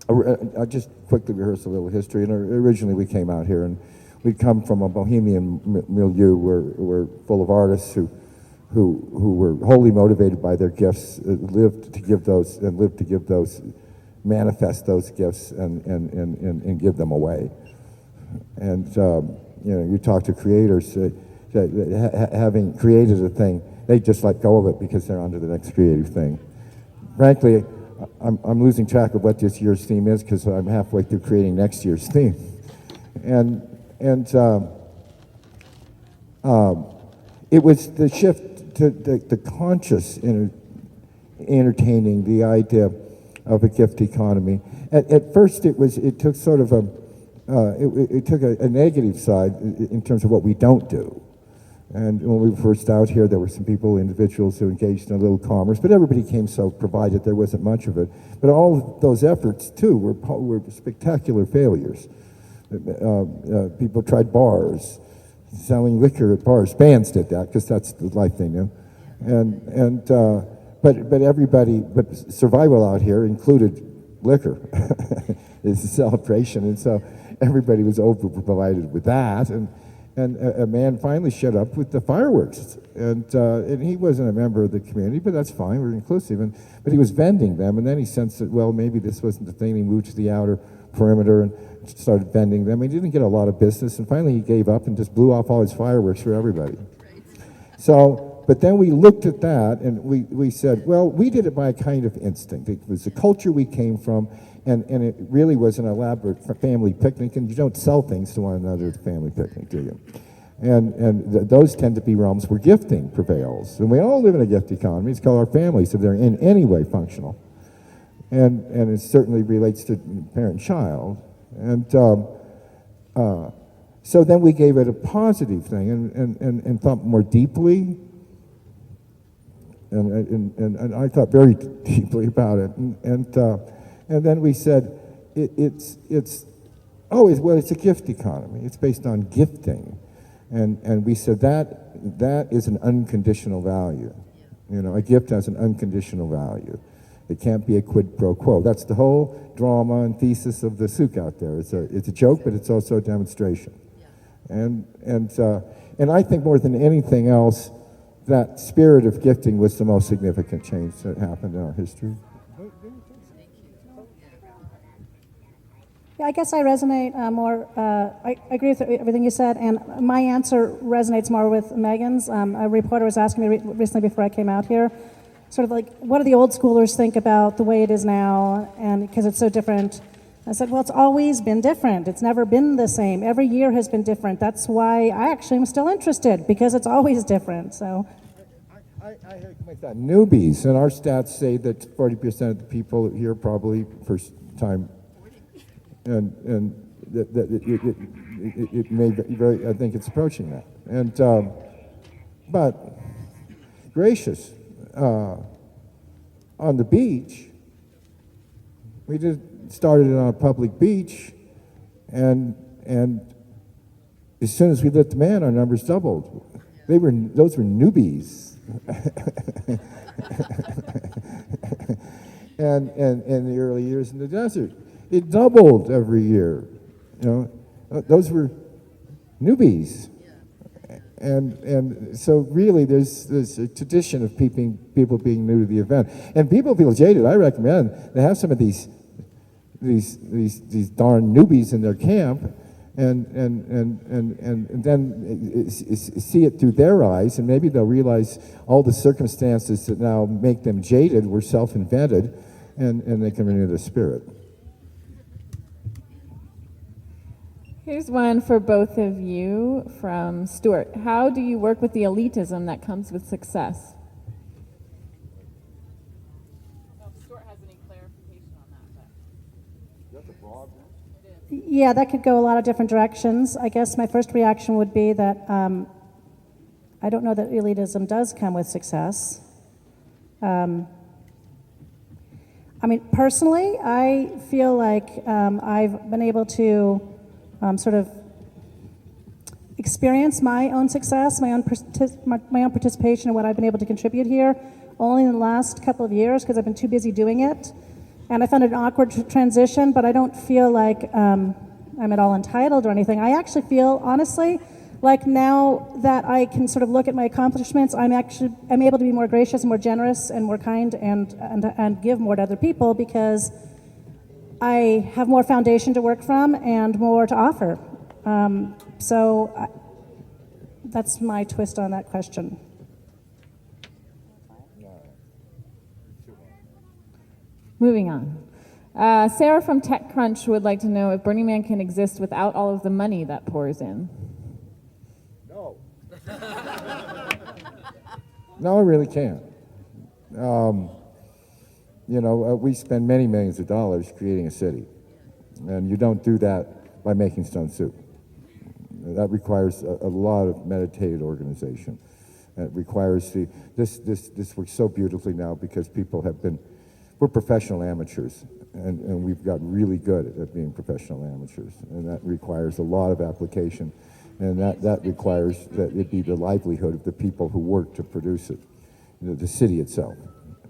I'll just quickly rehearse a little history. And originally we came out here, and we'd come from a bohemian milieu where we're full of artists who were wholly motivated by their gifts, lived to give those, manifest those gifts and give them away. And you talk to creators, having created a thing, they just let go of it because they're on to the next creative thing. Frankly, I'm losing track of what this year's theme is because I'm halfway through creating next year's theme. And it was the shift to the conscious entertaining the idea of a gift economy. At first, it took sort of it took a negative side in terms of what we don't do. And when we were first out here, there were some individuals who engaged in a little commerce, but everybody came self-provided. There wasn't much of it. But all of those efforts, too, were spectacular failures. People tried bars, selling liquor at bars. Bands did that because that's the life they knew. But survival out here included liquor. It's a celebration, and so everybody was over-provided with that. And a man finally showed up with the fireworks, and he wasn't a member of the community, but that's fine, we're inclusive. But he was vending them, and then he sensed that, well, maybe this wasn't the thing. He moved to the outer perimeter and started vending them. He didn't get a lot of business, and finally he gave up and just blew off all his fireworks for everybody. So, but then we looked at that, and we said, well, we did it by a kind of instinct. It was the culture we came from, and it really was an elaborate family picnic, and you don't sell things to one another at the family picnic, do you? And those tend to be realms where gifting prevails. And we all live in a gift economy. It's called our families, if they're in any way functional. And it certainly relates to parent-child. And so then we gave it a positive thing and thought more deeply. And I thought very deeply about it. And then we said, it's a gift economy. It's based on gifting. And we said that is an unconditional value. A gift has an unconditional value. It can't be a quid pro quo. That's the whole drama and thesis of the souk out there. It's a joke, but it's also a demonstration. And I think more than anything else, that spirit of gifting was the most significant change that happened in our history. Yeah, I guess I resonate more. I agree with everything you said, and my answer resonates more with Megan's. A reporter was asking me recently before I came out here, sort of like, what do the old schoolers think about the way it is now, and because it's so different. I said, well, it's always been different. It's never been the same. Every year has been different. That's why I actually am still interested, because it's always different. So, I heard like that. Newbies, and our stats say that 40% of the people here probably first time. And it may be very, I think it's approaching that. And but gracious, on the beach, we started it on a public beach, and as soon as we lit the man, our numbers doubled. Those were newbies. and in the early years in the desert. It doubled every year. Those were newbies. And so really there's a tradition of people being new to the event. And people feel jaded. I recommend they have some of these darn newbies in their camp and then see it through their eyes, and maybe they'll realize all the circumstances that now make them jaded were self-invented, and they can renew the spirit. Here's one for both of you from Stuart. How do you work with the elitism that comes with success? Stuart has any clarification on that. That's a broad one. yeah, that could go a lot of different directions. I guess my first reaction would be that I don't know that elitism does come with success. I mean, personally, I feel like I've been able to sort of experience my own success, my own participation in what I've been able to contribute here only in the last couple of years because I've been too busy doing it. And I found it an awkward transition, but I don't feel like I'm at all entitled or anything. I actually feel, honestly, like now that I can sort of look at my accomplishments, I'm able to be more gracious and more generous and more kind and give more to other people because I have more foundation to work from and more to offer. That's my twist on that question. Moving on. Sarah from TechCrunch would like to know if Burning Man can exist without all of the money that pours in. No. No, I really can't. We spend many millions of dollars creating a city, and you don't do that by making stone soup. That requires a lot of meditated organization. It requires this works so beautifully now because we're professional amateurs, and we've gotten really good at being professional amateurs, and that requires a lot of application, and that requires that it be the livelihood of the people who work to produce it, the city itself,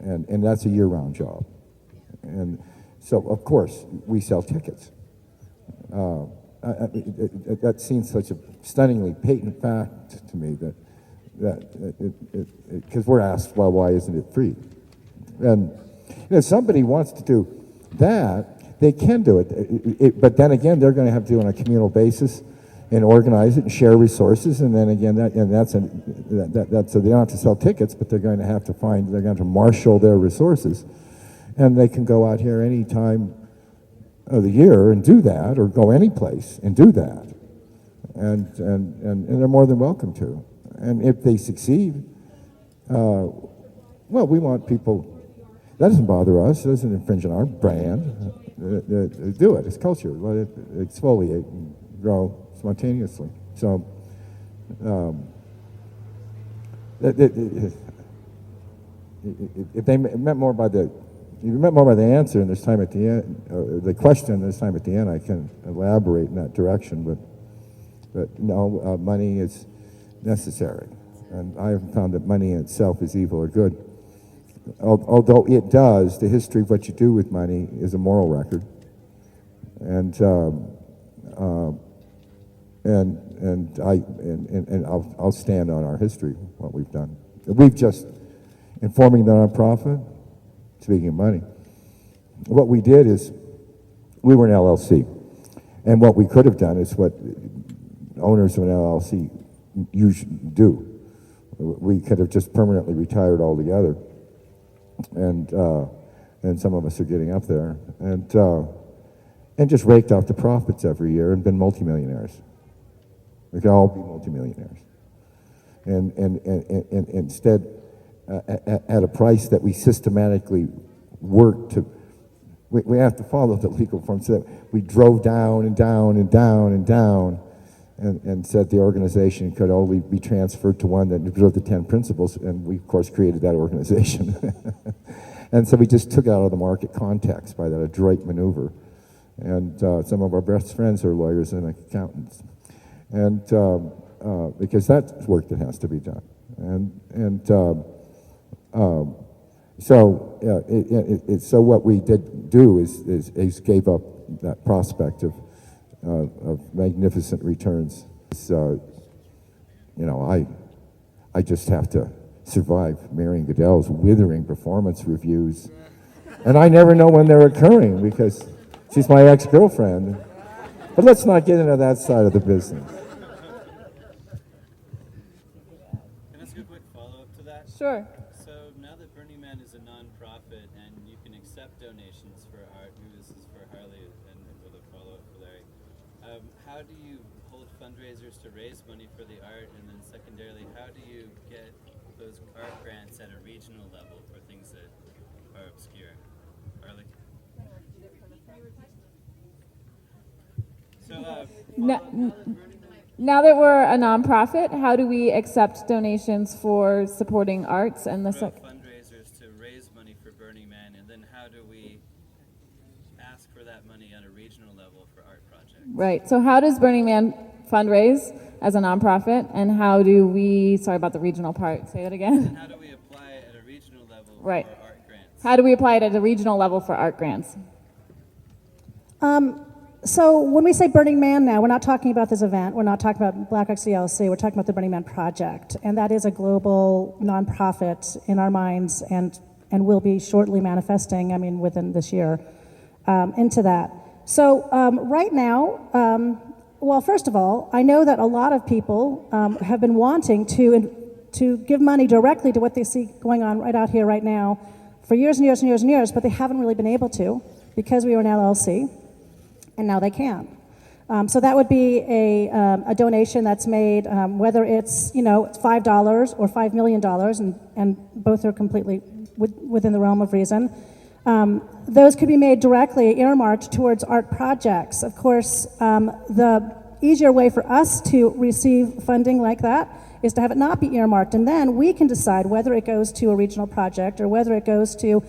and that's a year-round job. And so, of course, we sell tickets. That seems such a stunningly patent fact to me because we're asked, well, why isn't it free? And if somebody wants to do that, they can do it. But then again, they're going to have to do it on a communal basis and organize it and share resources. And then again, they don't have to sell tickets, but they're going to marshal their resources. And they can go out here any time of the year and do that, or go any place and do that. And they're more than welcome to. And if they succeed, well, we want people. That doesn't bother us. It doesn't infringe on our brand. Do it. It's culture. Let it exfoliate and grow spontaneously. So, if they meant more by the answer, and there's time at the end, or the question, there's time at the end, I can elaborate in that direction. But no, money is necessary, and I haven't found that money in itself is evil or good. Although it does, the history of what you do with money is a moral record, and I'll stand on our history, what we've done. We've just informing the nonprofit. Speaking of money, what we did is we were an LLC, and what we could have done is what owners of an LLC usually do. We could have just permanently retired altogether. And some of us are getting up there, and just raked out the profits every year and been multimillionaires. We could all be multimillionaires, and instead at a price that we systematically work to. We have to follow the legal form, so that we drove down and down and down and down, and said the organization could only be transferred to one that observed the 10 principles, and we, of course, created that organization. And so we just took it out of the market context by that adroit maneuver. And some of our best friends are lawyers and accountants. And because that's work that has to be done. So what we did do is gave up that prospect of magnificent returns. So, I just have to survive Marion Goodell's withering performance reviews, and I never know when they're occurring because she's my ex-girlfriend. But let's not get into that side of the business. Can I ask a quick follow-up to that? Sure. So now that Burning Man is a non-profit and you can accept donations for art, maybe this is for Harley and with a follow-up for Larry, how do you hold fundraisers to raise money for the art, and then secondarily, how do you get those art grants at a regional level for things that are obscure? Harley? So, Now that we're a nonprofit, how do we accept donations for supporting arts and the fundraisers to raise money for Burning Man, and then how do we ask for that money on a regional level for art projects? Right. So how does Burning Man fundraise as a nonprofit, and how do we? Sorry about the regional part. Say that again. And how do we apply at a regional level Right. for art grants? How do we apply it at a regional level for art grants? So when we say Burning Man now, we're not talking about this event. We're not talking about Black Ox CLC. We're talking about the Burning Man Project. And that is a global nonprofit in our minds and will be shortly manifesting, within this year, into that. So right now, well, first of all, I know that a lot of people have been wanting to give money directly to what they see going on right out here right now for years and years and years and years, but they haven't really been able to because we were an LLC. And now they can. So that would be a donation that's made, whether it's $5 or $5 million, and both are completely within the realm of reason. Those could be made directly earmarked towards art projects. Of course, the easier way for us to receive funding like that is to have it not be earmarked, and then we can decide whether it goes to a regional project or whether it goes to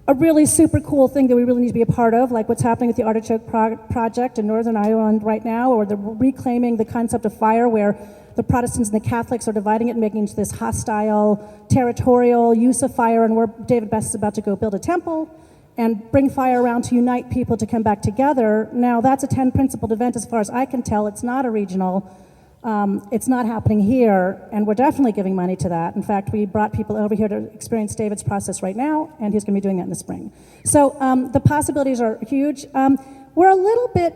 a really super cool thing that we really need to be a part of, like what's happening with the Artichoke Project in Northern Ireland right now, or they're reclaiming the concept of fire where the Protestants and the Catholics are dividing it and making it into this hostile, territorial use of fire, and where David Best is about to go build a temple and bring fire around to unite people to come back together. Now, that's a 10-principled event as far as I can tell. It's not a regional. It's not happening here, and we're definitely giving money to that. In fact, we brought people over here to experience David's process right now, and he's going to be doing that in the spring. So the possibilities are huge. We're a little bit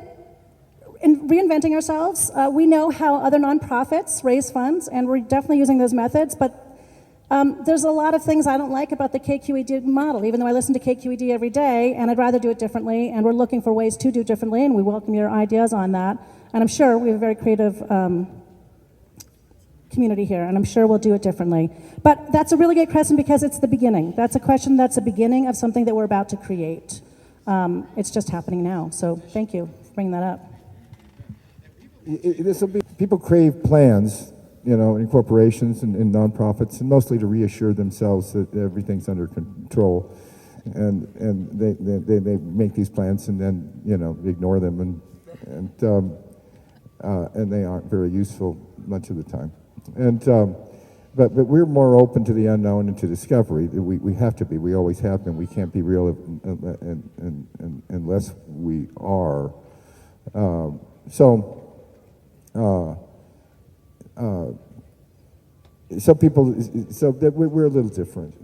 reinventing ourselves. We know how other nonprofits raise funds, and we're definitely using those methods, but there's a lot of things I don't like about the KQED model, even though I listen to KQED every day, and I'd rather do it differently, and we're looking for ways to do it differently, and we welcome your ideas on that. And I'm sure we have a very creative community here, and I'm sure we'll do it differently. But that's a really good question because it's the beginning. That's a question that's the beginning of something that we're about to create. It's just happening now. So thank you for bringing that up. People crave plans, in corporations and in nonprofits, and mostly to reassure themselves that everything's under control. And they make these plans and then ignore them and they aren't very useful much of the time. And but we're more open to the unknown and to discovery. We have to be. We always have been. We can't be real unless we are. Some people. So that we're a little different.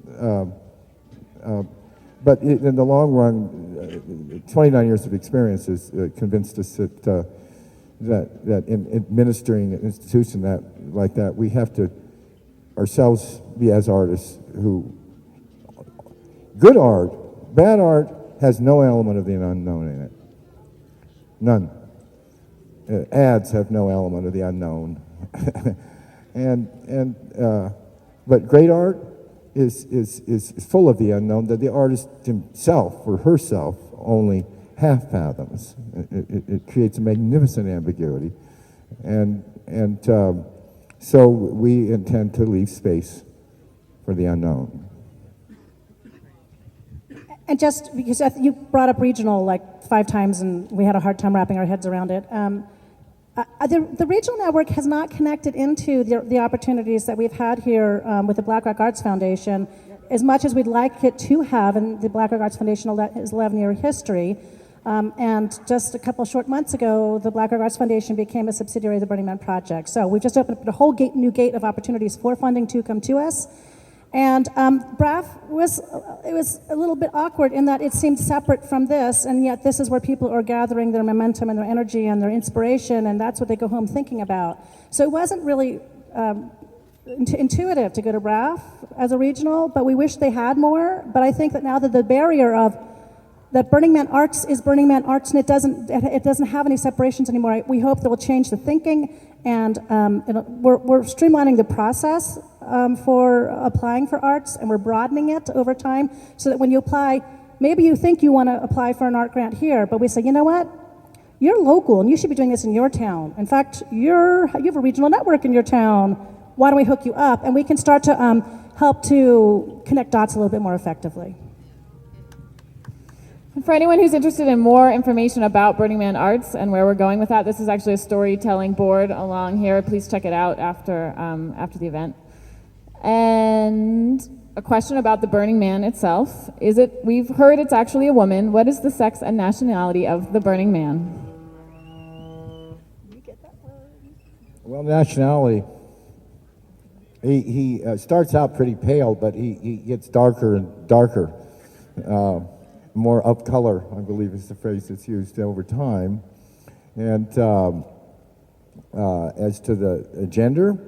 But in the long run, 29 years of experience has convinced us that in administering an institution like that, we have to ourselves be as artists who, good art, bad art has no element of the unknown in it. None. Ads have no element of the unknown. But great art is full of the unknown that the artist himself or herself only half fathoms. It creates a magnificent ambiguity, and so we intend to leave space for the unknown. And just because you brought up regional like 5 times, and we had a hard time wrapping our heads around it. The regional network has not connected into the opportunities that we've had here with the Black Rock Arts Foundation as much as we'd like it to have, and the Black Rock Arts Foundation is 11-year history. And just a couple short months ago, the Black Rock Arts Foundation became a subsidiary of the Burning Man Project. So we've just opened up a whole new gate of opportunities for funding to come to us. And BRAF was a little bit awkward in that it seemed separate from this, and yet this is where people are gathering their momentum and their energy and their inspiration, and that's what they go home thinking about. So it wasn't really intuitive to go to BRAF as a regional, but we wish they had more. But I think that now that the barrier of that Burning Man Arts is Burning Man Arts, and it doesn't have any separations anymore. We hope that will change the thinking, and we're streamlining the process for applying for arts, and we're broadening it over time, so that when you apply, maybe you think you want to apply for an art grant here, but we say, you know what? You're local, and you should be doing this in your town. In fact, you have a regional network in your town. Why don't we hook you up? And we can start to help to connect dots a little bit more effectively. And for anyone who's interested in more information about Burning Man Arts and where we're going with that, this is actually a storytelling board along here. Please check it out after the event. And a question about the Burning Man itself. We've heard it's actually a woman. What is the sex and nationality of the Burning Man? Well, nationality. He starts out pretty pale, but he gets darker and darker. More up color, I believe is the phrase that's used over time. And as to the gender,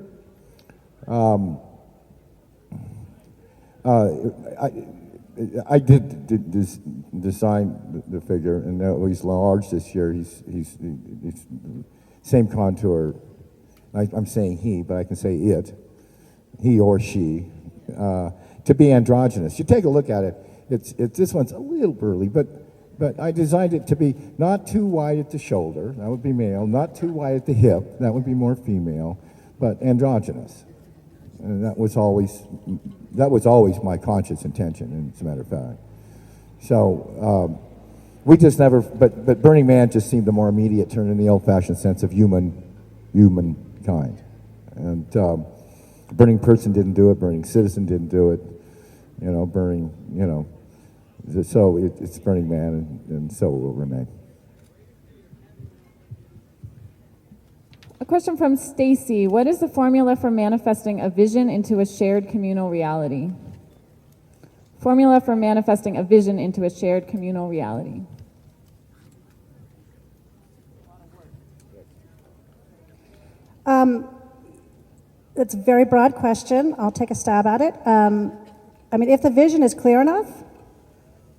I did design the figure, and he's large this year. He's same contour. I'm saying he, but I can say it, he or she, to be androgynous. You take a look at it. It's this one's a little burly, but I designed it to be not too wide at the shoulder. That would be male. Not too wide at the hip. That would be more female, but androgynous. And that was always my conscious intention, as a matter of fact. So we just never. But Burning Man just seemed the more immediate turn in the old-fashioned sense of humankind. And Burning Person didn't do it. Burning Citizen didn't do it. Burning. So it's Burning Man, and so it will remain. A question from Stacy. What is the formula for manifesting a vision into a shared communal reality? Formula for manifesting a vision into a shared communal reality. It's a very broad question. I'll take a stab at it. If the vision is clear enough,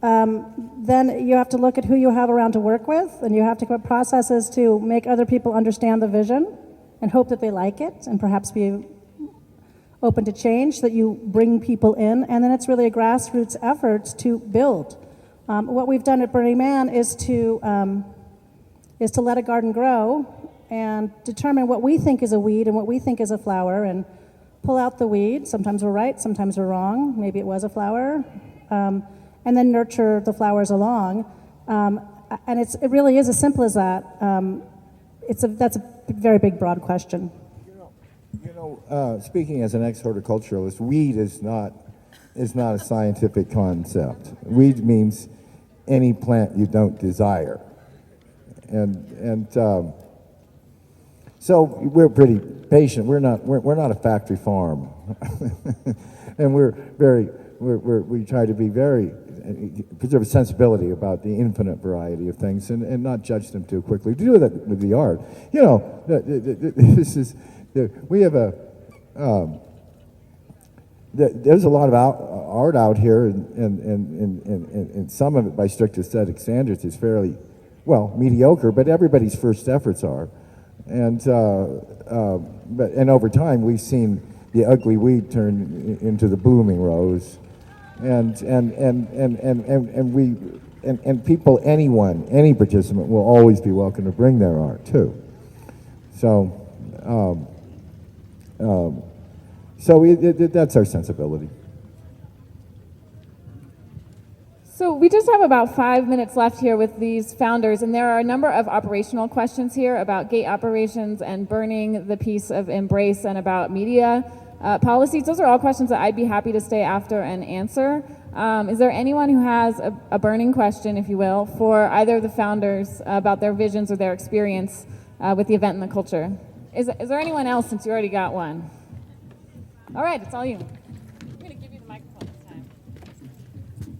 then you have to look at who you have around to work with, and you have to put processes to make other people understand the vision and hope that they like it and perhaps be open to change, so that you bring people in, and then it's really a grassroots effort to build. What we've done at Burning Man is to let a garden grow and determine what we think is a weed and what we think is a flower, and pull out the weed. Sometimes we're right, sometimes we're wrong. Maybe it was a flower. And then nurture the flowers along. And it really is as simple as that. That's a very big, broad question. Speaking as an ex-horticulturalist, weed is not a scientific concept. Weed means any plant you don't desire. And so we're pretty patient. We're not a factory farm. And we try to be preserve a sensibility about the infinite variety of things, and not judge them too quickly. To do that with the art, we have there's a lot of art out here, and some of it by strict aesthetic standards is fairly, mediocre, but everybody's first efforts are, and over time we've seen the ugly weed turn into the blooming rose. And people, any participant will always be welcome to bring their art too. So, that's our sensibility. So we just have about 5 minutes left here with these founders, and there are a number of operational questions here about gate operations and burning the piece of Embrace, and about media policies. Those are all questions that I'd be happy to stay after and answer. Is there anyone who has a burning question, if you will, for either of the founders about their visions or their experience with the event and the culture? Is there anyone else, since you already got one? All right, it's all you. I'm going to give you the microphone this time.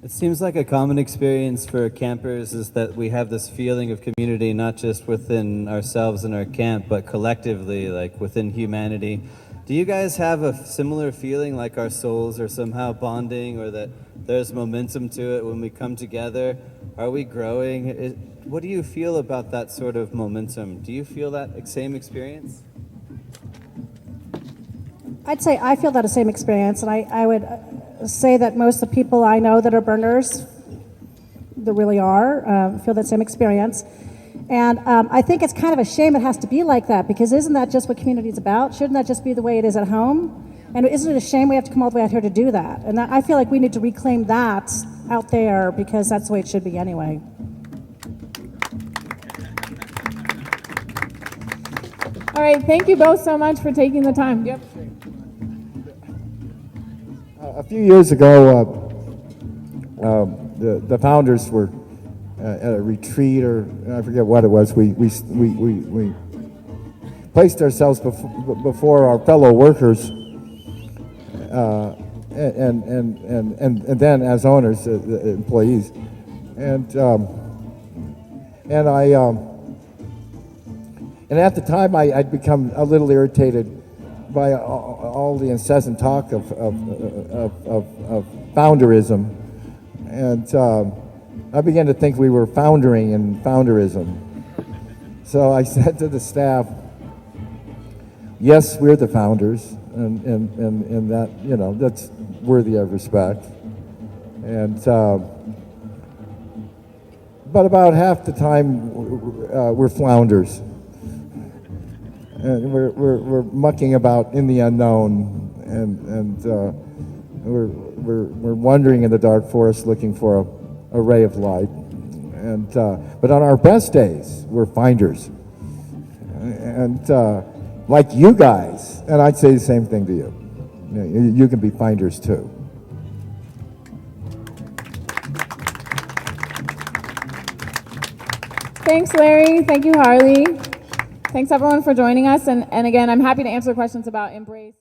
It seems like a common experience for campers is that we have this feeling of community, not just within ourselves and our camp, but collectively, like within humanity. Do you guys have a similar feeling, like our souls are somehow bonding, or that there's momentum to it when we come together? Are we growing? What do you feel about that sort of momentum? Do you feel that same experience? I'd say I feel that same experience, and I would say that most of the people I know that are burners, that really are, feel that same experience. And I think it's kind of a shame it has to be like that, because isn't that just what community is about? Shouldn't that just be the way it is at home? And isn't it a shame we have to come all the way out here to do that? And I feel like we need to reclaim that out there, because that's the way it should be anyway. All right, thank you both so much for taking the time. Yep. A few years ago, the founders were at a retreat, or I forget what it was. We placed ourselves before our fellow workers, and then as owners, employees, and at the time I'd become a little irritated by all the incessant talk of founderism, and I began to think we were foundering in founderism. So I said to the staff, yes, we're the founders, and that, you know, that's worthy of respect. And but about half the time we're flounders, and we're mucking about in the unknown, and we're wandering in the dark forest looking for a ray of light. And but on our best days, we're finders, and like you guys, and I'd say the same thing to you. You can be finders too. Thanks, Larry. Thank you, Harley. Thanks, everyone, for joining us. And again, I'm happy to answer questions about Embrace.